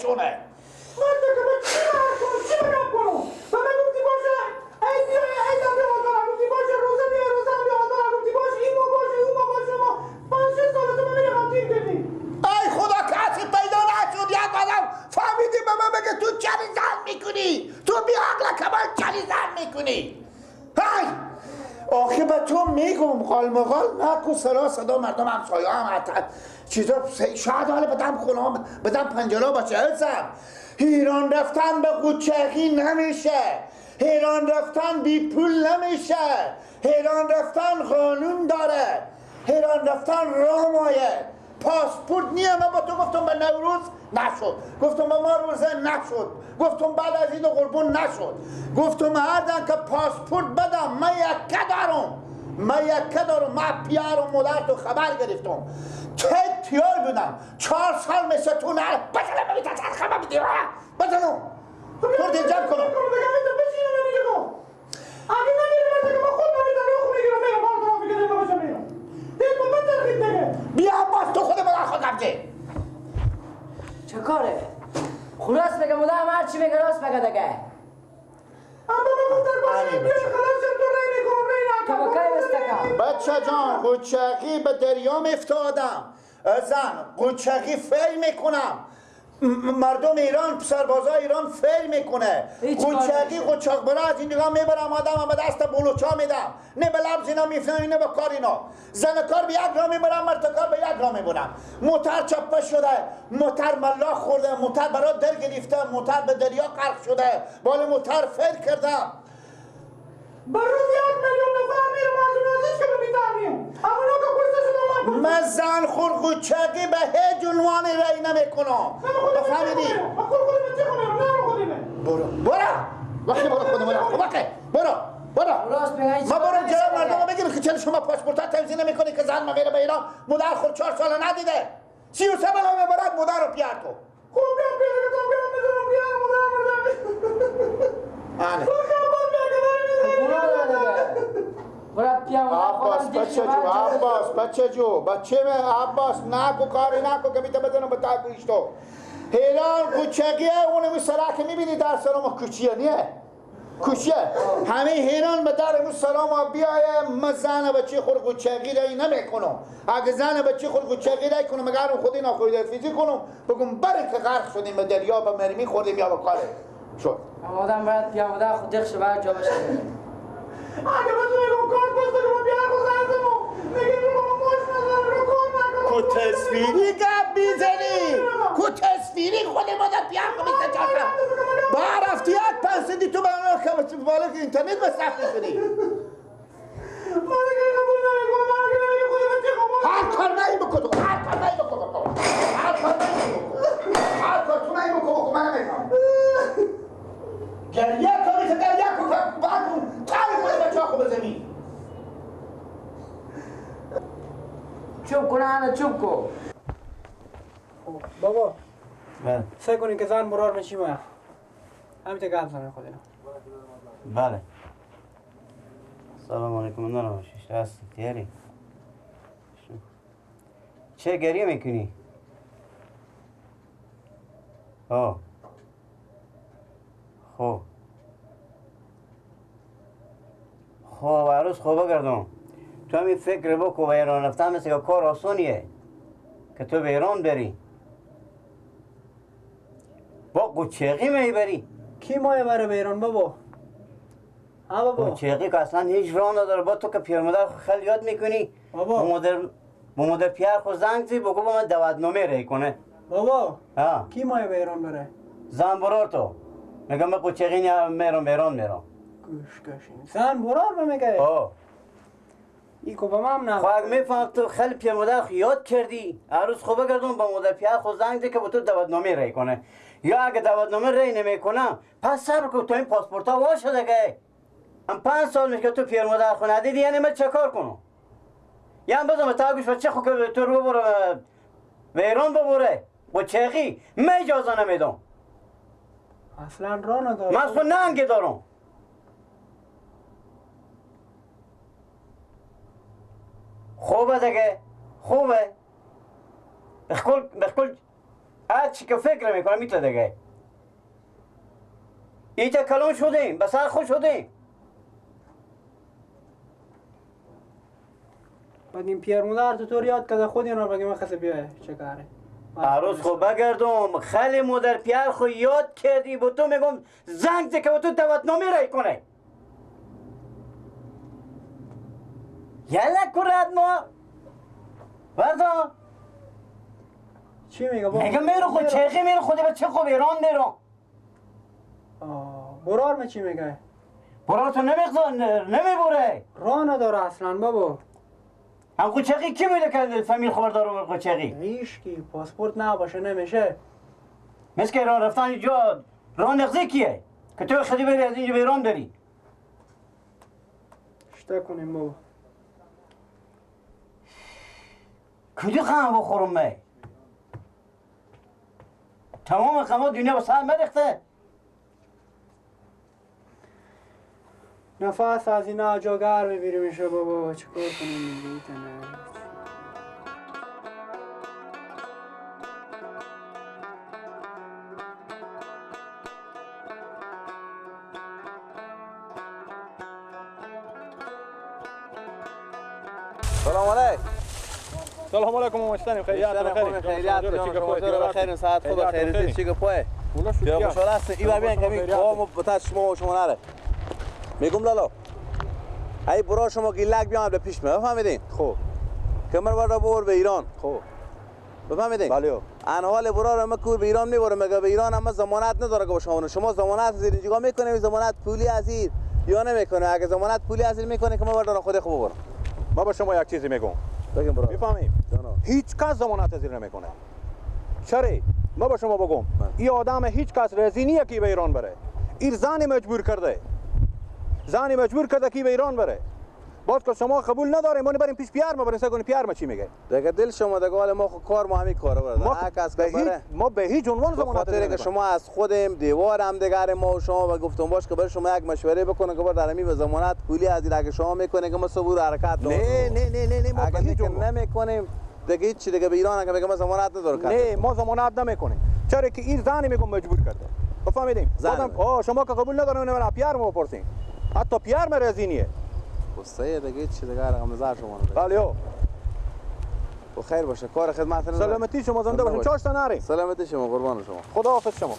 چونه مرد که با چی بگم کنم و من گفتی باشه ای بیا ای دم آدم گفتی باشه روزه بیا آدم گفتی باشه این ما باشه اون ما باشه ما 5-6 سال تو من میگم تیم بدی ای خدا کسی پیدا نشد یک آدم فهمیدی به من بگه تو چلی زن میکنی تو بی عقل کمال چلی زن میکنی های آخه به تو میگم قال نکو سرا صدا مردم همسایه هم چیزا شاید حالا بدم خونه بدم پنجره باشه ازم ایران رفتن به قوچقی نمیشه ایران رفتن بی پول نمیشه ایران رفتن قانون داره ایران رفتن راه مایه پاسپورت نیه من با تو گفتم به نوروز نشد گفتم به ما روزه نشد گفتم بعد از این قربون نشد گفتم هردن که پاسپورت بدم من یکه دارم من پیار و مادر تو خبر گرفتم چه تیار بودم 4 سال مثل تو نه بزنم ببینید از خبر بیدیم بزنم کرد اینجا کنم اگه نمیره مثل که من خود نمیده روخ میگیرم میرم بار دارم فکر نمیده باشم میرم دید با من ترخید دیگه بیا باز تو خود مادر خود نبجه چه کاره؟ خلاص بگه مادر هر چی بگه راست بگه دیگه اما من مادر باشه بیا خلاص شد تو ری میکنم ری نکنم که با کی بستکم بچه جان قوچقی به دریا افتادم زن قوچقی فیل میکنم مردم ایران سربازای ایران فیل میکنه قوچقی قوچق برا از این نگاه میبرم آدم به دست بلوچا میدم نه به لبز اینا میفنم نه به کار اینا زن کار به یک راه میبرم مرد کار به یک راه میبرم موتر چپه شده موتر ملاخ خورده موتر برا در گرفته موتر به دریا غرق شده بال موتر فیل کردم بر روز 1 میلیون نفر میرم از اون ازش که به بیتر میام اما نو که کشته شدم من زن خور قوچقی به هیچ عنوان رای نمیکنم بفهمیدی؟ من خود خودم چه کنم نه خودمه برو وقتی برو خودم برو راست بگه ما برو جلو مردم بگیم که چرا شما پاسپورت تنظیم نمیکنی که زن مغیر به ایران مادر خود 4 سال ندیده 33 بلا میبرد مادر رو پیار تو خوب بیام پیدا که تو بیام میزنم بیام مادر آنه بچه جو عباس نکو کاری نکو که بیتا بزنم به تاکویش تو ایران قوچقیه اونمی سراک میبینی در سلام کچیه نیه کچیه همه ایران به در امو سلام بیایه من زن بچه خور قوچقی رای نمیکنم اگه زن بچه خور قوچقی رای کنم اگر خودی نخوری فیزی کنم بگم بره که غرق شدیم به دریا به مرمی خوردیم یا به کاره شد اما آدم باید پیامده خود دخش باید جا بشه اگه بتونی کار پست کنم بیا خود زنزمو میگه رو ما موش نزن رو کار نکنم کو تصویری گب بیزنی کو تصویری خود مادر پیام کمیسته چاشم با رفتی 1 تو بالا که اینترنت مصرف میکنی من اگه قبول نمیکنم من اگه نمیگه خود بچه خب هر کار نایی بکن هر کار تو نایی بکن من نمیکنم گریه کن بعد کن تایی خود بچه خود بزنی چوب کنه انا چوب کن بابا بله سعی کنین که زن مرار میشی ما همین که گپ زنه خود اینا بله سلام علیکم نه نباشیش هستی تیاری چه گریه میکنی؟ خب عروس خوبه گردم تو همین فکر بکن و ایران رفتن مثل کار آسانیه که تو به ایران بری با قوچقی میبری کی مایه بره به ایران بابا؟ ها بابا قوچقی که اصلا هیچ راه نداره با تو که پیر مادر خیلی یاد میکنی بابا با مادر پیر خود زنگ زی بگو با من دعوتنامه ری کنه بابا ها کی مایه به ایران بره؟ زن برار تو میگم من قوچقی میرم به ایران میرم گوش کشین زن برار بمیگه ای که با من هم خب اگه میفهم تو خیلی پیر مادر یاد کردی عروس خوبه گردون با مادر پیر خود زنگ زی که با تو دعوتنامه ری کنه یا اگه دعوتنامه ری نمیکنم پس صبر کن تو این پاسپورت ها وا شده که هم 5 سال میشه که تو پیر مادر خود ندیدی یعنی من چه کار کنم یا هم بزنم تا گوش بچه خود که تو رو ببره به ایران ببره قوچقی من اجازه نمیدم اصلا راه نداره من خود ننگی دارم خوبه دیگه خوبه بخکل هر چی که فکر میکنم میتونه دیگه. اینجا کلون شدیم، بسر خوش شدیم. بعد این پیر مادر تو طور یاد کرده خود اینا رو بگه من خسته بیای چه کاره. عروس خو بگردم خیلی مادر پیار خو یاد کردی با تو میگم زنگ ده که با تو دعوتنامه رای کنه. یلا کرد ما بردا چی میگه بابا؟ میگم میرو خود چیخی میرو خودی به چه خوب ایران میرو. برار من چی میگه؟ برا تو نمیبره. راه نداره اصلا بابا. هم قوچقی کی میده که فامیل خبردار رو قوچقی؟ هیچکی پاسپورت نباشه نمیشه. مثل که راه رفتن اینجا راه نقضی کیه؟ که تو خیلی بری از اینجا به ایران داری. اشتا کنیم بابا. کدی خواهم بخورم می؟ تمام خواهم دنیا به سر مرخته. نفس از این آجاگر ببیریم میشه بابا چه کار کنیم میتونه. سلام علیکم. سلام علیکم مستنیم خیریات بخیر. خیریات بخیر ساعت خوب خیریت چی گپه؟ بیا خوشحال هستین. ایوار بیان کمی قوم بتا شما نره. میگم لالا. ای برا شما گیلک بیان به پیش می فهمیدین؟ خوب. کمر وردا بور به ایران. خوب. بفهمیدین؟ بله. انوال برا رو مکور به ایران میبره مگه به ایران اما ضمانت نداره که شما ضمانت زیر اینجا میکنه ضمانت پولی ازیر یا نمیکنه اگه ضمانت پولی ازیر میکنه که ما وردا خود خوب برم. ما به شما یک چیزی میگم. بگم برا. میفهمیم؟ هیچ کس ضمانت ازیر نمیکنه. چرا؟ ما به شما بگم. این آدم هیچ کس راضی نیست که به ایران بره. این زنی مجبور کرده. زنی مجبور کرده که به ایران بره. باز که شما قبول نداریم ما بریم پیش پیار ما بریم سگون پیار ما چی میگه؟ دیگه دل شما دیگه حال ما کار ما همین کارو برد. ما به هیچ عنوان ضمانت ازیر که شما از خودم دیوار هم دیگر ما و شما و گفتم باش که برای شما یک مشوره بکنه که در همین به ضمانت پولی ازیر اگه شما میکنه که ما صبور حرکت نه ما به هیچ عنوان نمیکنیم دیگه هیچ چی دیگه به ایران اگه بگم ضمانت نداره. نه ما ضمانت نمیکنیم. چرا که این زنی میگم مجبور کرده. بفهمیدین؟ شما که قبول ندارین اون پیار ما بپرسین. حتی پیار ما راضی نیه. قصه دیگه چی دیگه رقم نظر شما نداره. بله. خیر باشه کار خدمت. سلامتی شما زنده باشین. چاشتا نری. سلامتی شما قربان شما. خداحافظ شما.